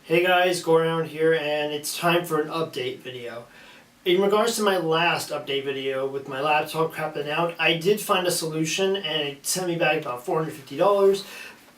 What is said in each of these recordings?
Hey guys, Gorehound here, and it's time for an update video. In regards to my last update video with my laptop crapping out, I did find a solution and it sent me back about $450,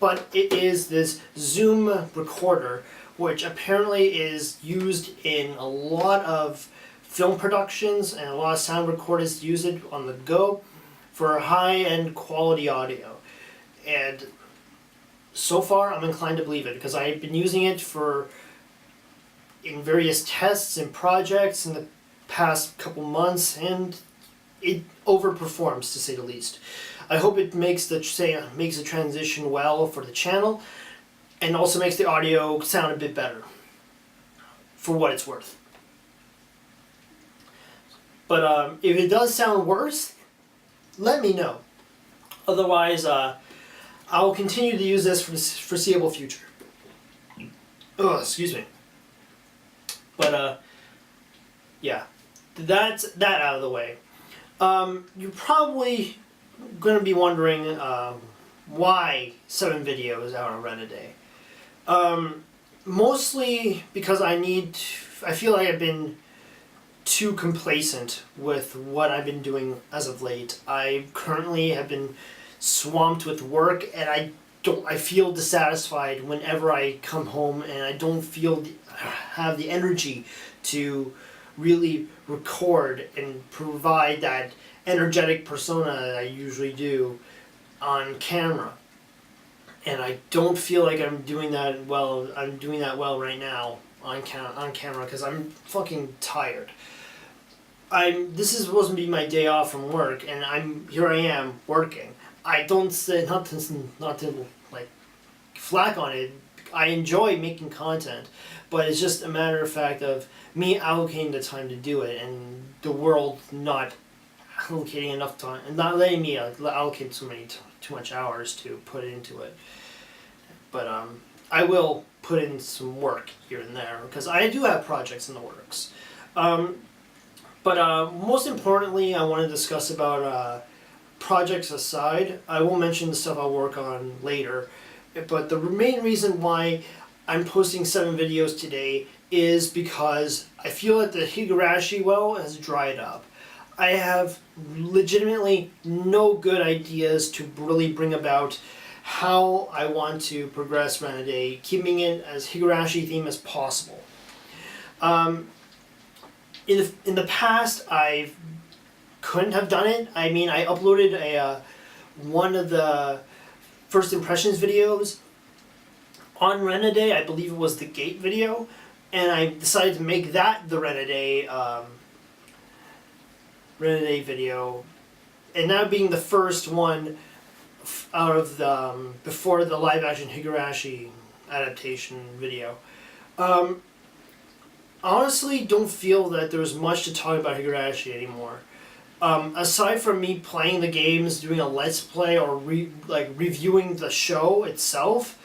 but it is this Zoom recorder, which apparently is used in a lot of film productions and a lot of sound recorders use it on the go for high-end quality audio. And so far, I'm inclined to believe it because I've been using it in various tests and projects in the past couple months, and it overperforms to say the least. I hope it makes the transition well for the channel, and also makes the audio sound a bit better, for what it's worth. But if it does sound worse, let me know. Otherwise, I will continue to use this for the foreseeable future. Oh, excuse me. But, yeah. That's that out of the way. You're probably going to be wondering why 7 videos out on Rena Day. Mostly because I feel like I've been too complacent with what I've been doing as of late. I currently have been swamped with work, and I feel dissatisfied whenever I come home, and I don't have the energy to really record and provide that energetic persona that I usually do on camera. And I don't feel like I'm doing that well. I'm doing that well right now on camera because I'm fucking tired. This is supposed to be my day off from work, and here I am working. I don't say not to like flack on it. I enjoy making content, but it's just a matter of fact of me allocating the time to do it, and the world not allocating enough time and not letting me allocate too much hours to put into it. But I will put in some work here and there because I do have projects in the works. But most importantly, I want to discuss about projects aside. I will mention the stuff I'll work on later, but the main reason why I'm posting 7 videos today is because I feel that the Higurashi well has dried up. I have legitimately no good ideas to really bring about how I want to progress Rena Day, keeping it as Higurashi theme as possible. In the past, I couldn't have done it. I mean, I uploaded one of the first impressions videos on Rena Day. I believe it was the gate video, and I decided to make that the Rena Day video, and that being the first one out of the before the live action Higurashi adaptation video. Honestly, don't feel that there's much to talk about Higurashi anymore. Aside from me playing the games, doing a let's play, or reviewing the show itself,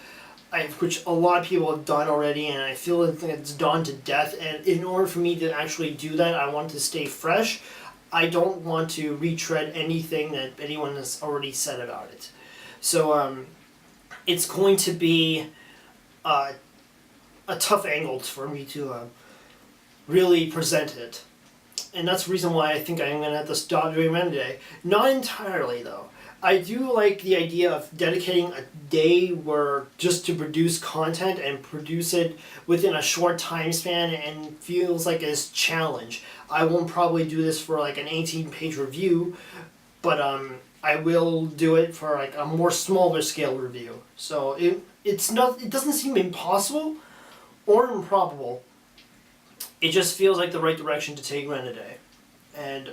which a lot of people have done already, and I feel like it's done to death. And in order for me to actually do that, I want to stay fresh. I don't want to retread anything that anyone has already said about it. So it's going to be a tough angle for me to really present it. And that's the reason why I think I'm going to have to stop doing Rena Day. Not entirely, though. I do like the idea of dedicating a day just to produce content and produce it within a short time span, and feels like a challenge. I won't probably do this for like an 18-page review, but I will do it for like a more smaller scale review. So it doesn't seem impossible or improbable. It just feels like the right direction to take Rena Day. And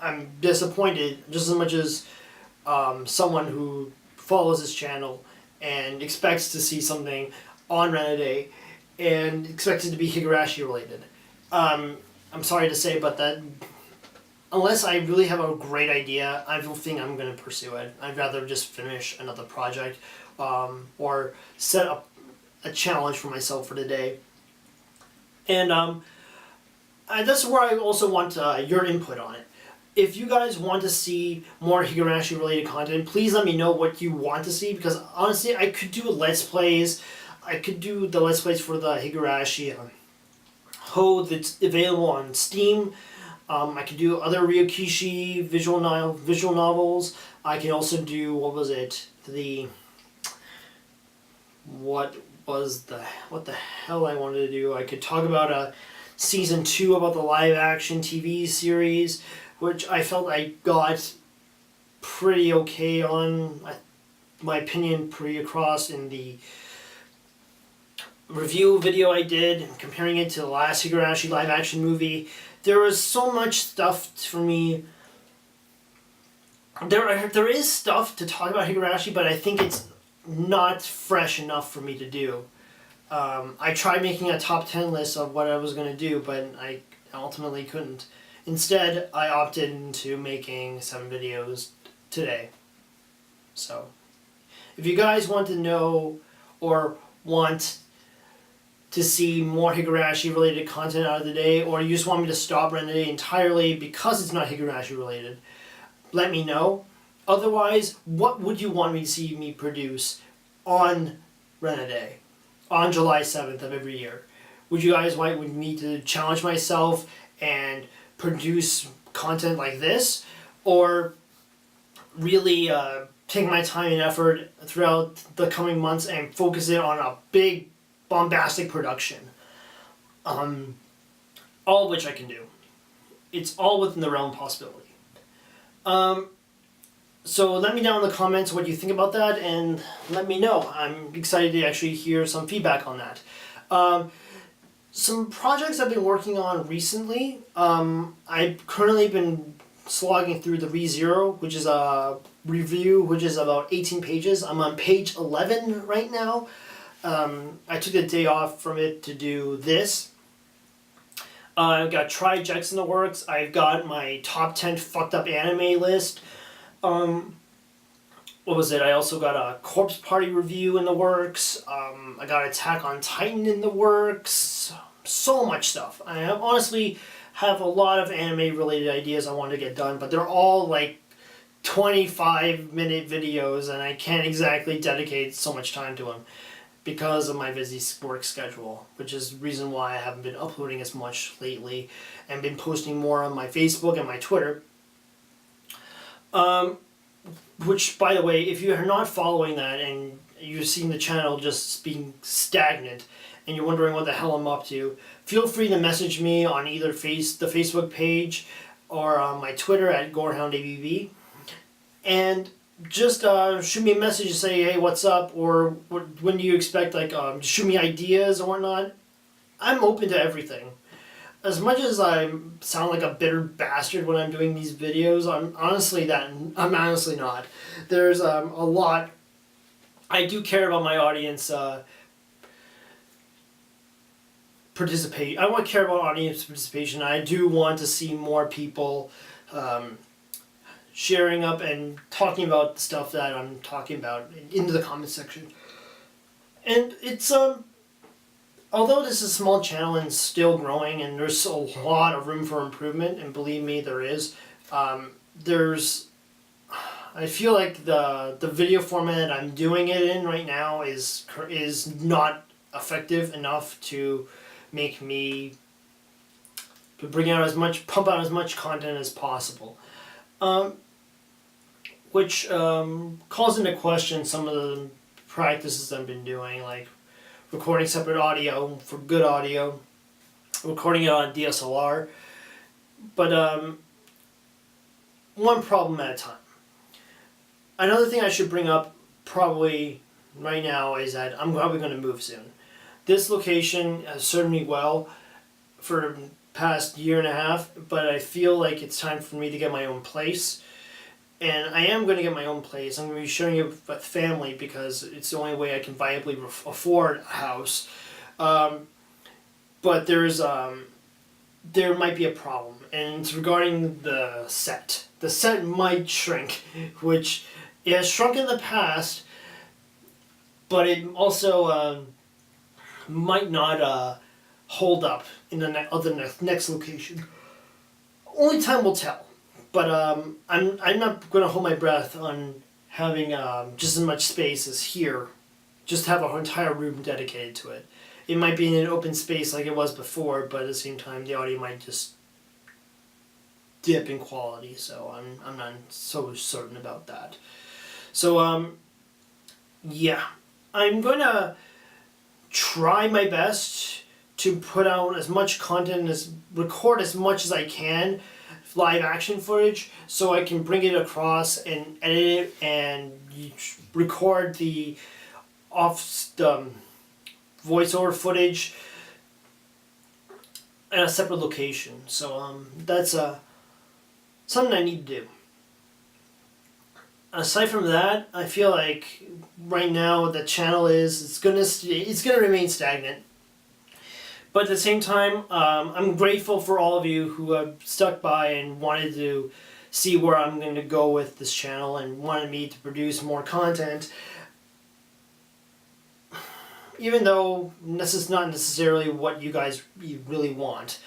I'm disappointed just as much as someone who follows this channel and expects to see something on Rena Day and expects it to be Higurashi related. I'm sorry to say, but that unless I really have a great idea, I don't think I'm going to pursue it. I'd rather just finish another project or set up a challenge for myself for the day. And that's where I also want your input on it. If you guys want to see more Higurashi related content, please let me know what you want to see, because honestly, I could do Let's Plays. I could do the Let's Plays for the Higurashi Ho that's available on Steam. I could do other Ryokishi visual novels. I can also do, what was it? What the hell I wanted to do? I could talk about season 2 about the live action TV series, which I felt I got pretty okay on, my opinion, pretty across in the review video I did, comparing it to the last Higurashi live action movie. There was so much stuff for me. There is stuff to talk about Higurashi, but I think it's not fresh enough for me to do. I tried making a top 10 list of what I was going to do, but I ultimately couldn't. Instead, I opted into making 7 videos today. So, if you guys want to know or want to see more Higurashi related content out of the day, or you just want me to stop Rena Day entirely because it's not Higurashi related, let me know. Otherwise, what would you want me to see me produce on Rena Day, on July 7th of every year? Would you guys want me to challenge myself and produce content like this, or really take my time and effort throughout the coming months and focus it on a big bombastic production? All of which I can do. It's all within the realm of possibility. So let me know in the comments what you think about that, and let me know. I'm excited to actually hear some feedback on that. Some projects I've been working on recently. I've currently been slogging through the ReZero, which is a review which is about 18 pages. I'm on page 11 right now. I took a day off from it to do this. I've got Tri-Jects in the works. I've got my top 10 fucked up anime list. What was it? I also got a Corpse Party review in the works. I got Attack on Titan in the works. So much stuff. I honestly have a lot of anime related ideas I want to get done, but they're all like 25-minute videos, and I can't exactly dedicate so much time to them because of my busy work schedule, which is the reason why I haven't been uploading as much lately and been posting more on my Facebook and my Twitter. Which, by the way, if you are not following that and you're seeing the channel just being stagnant and you're wondering what the hell I'm up to, feel free to message me on either the Facebook page or on my Twitter at GorehoundABB. And just shoot me a message and say, hey, what's up, or when do you expect, like, shoot me ideas or whatnot. I'm open to everything. As much as I sound like a bitter bastard when I'm doing these videos, I'm honestly not. There's a lot. I do care about my audience participate. I want to care about audience participation. I do want to see more people sharing up and talking about the stuff that I'm talking about into the comment section. And it's although this is a small channel and still growing, and there's a lot of room for improvement, and believe me, there is. I feel like the video format I'm doing it in right now is not effective enough to make me pump out as much content as possible. Which calls into question some of the practices I've been doing, like recording separate audio for good audio, recording it on DSLR, but one problem at a time. Another thing I should bring up probably right now is that I'm probably going to move soon. This location has served me well for the past year and a half, but I feel like it's time for me to get my own place. And I am going to get my own place. I'm going to be sharing it with family because it's the only way I can viably afford a house. But there might be a problem, and it's regarding the set. The set might shrink, which it has shrunk in the past, but it also might not hold up in the next location. Only time will tell. But I'm not going to hold my breath on having just as much space as here just have an entire room dedicated to it. It might be in an open space like it was before, but at the same time the audio might just dip in quality, so I'm not so certain about that. So yeah, I'm gonna try my best to put out as much content, record as much as I can, live action footage, so I can bring it across and edit it and record the voiceover footage at a separate location. So that's something I need to do. Aside from that, I feel like right now the channel it's gonna remain stagnant. But at the same time, I'm grateful for all of you who have stuck by and wanted to see where I'm going to go with this channel and wanted me to produce more content. Even though this is not necessarily what you guys really want.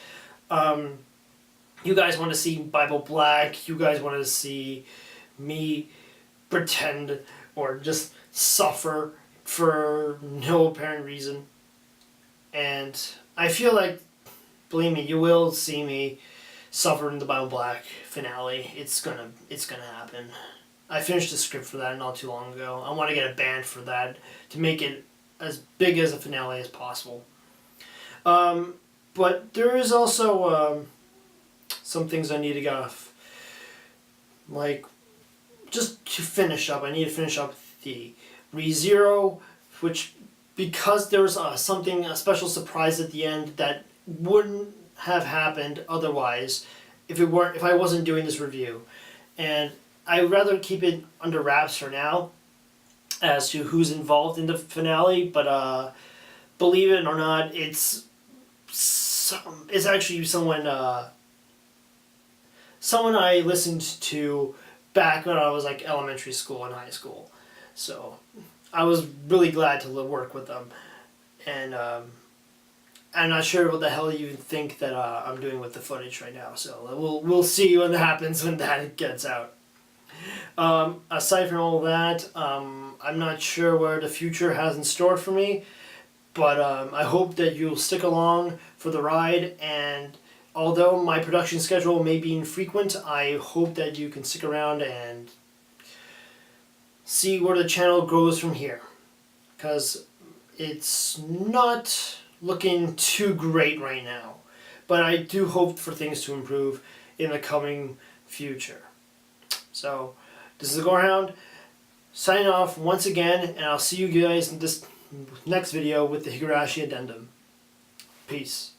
You guys want to see Bible Black, you guys want to see me pretend or just suffer for no apparent reason. And I feel like, believe me, you will see me suffer in the Bible Black finale. It's gonna happen. I finished the script for that not too long ago. I want to get a band for that to make it as big as a finale as possible. But there is also some things I need to get off. Like, just to finish up, I need to finish up the ReZero, which, because there was a special surprise at the end that wouldn't have happened otherwise if I wasn't doing this review. And I'd rather keep it under wraps for now as to who's involved in the finale, but believe it or not, it's actually someone I listened to back when I was like elementary school and high school. So I was really glad to work with them, and I'm not sure what the hell you think that I'm doing with the footage right now. So we'll see what happens when that gets out. Aside from all that, I'm not sure where the future has in store for me, but I hope that you'll stick along for the ride. And although my production schedule may be infrequent, I hope that you can stick around and see where the channel goes from here, because it's not looking too great right now, but I do hope for things to improve in the coming future. So this is the Gorehound signing off once again, and I'll see you guys in this next video with the Higurashi Addendum. Peace.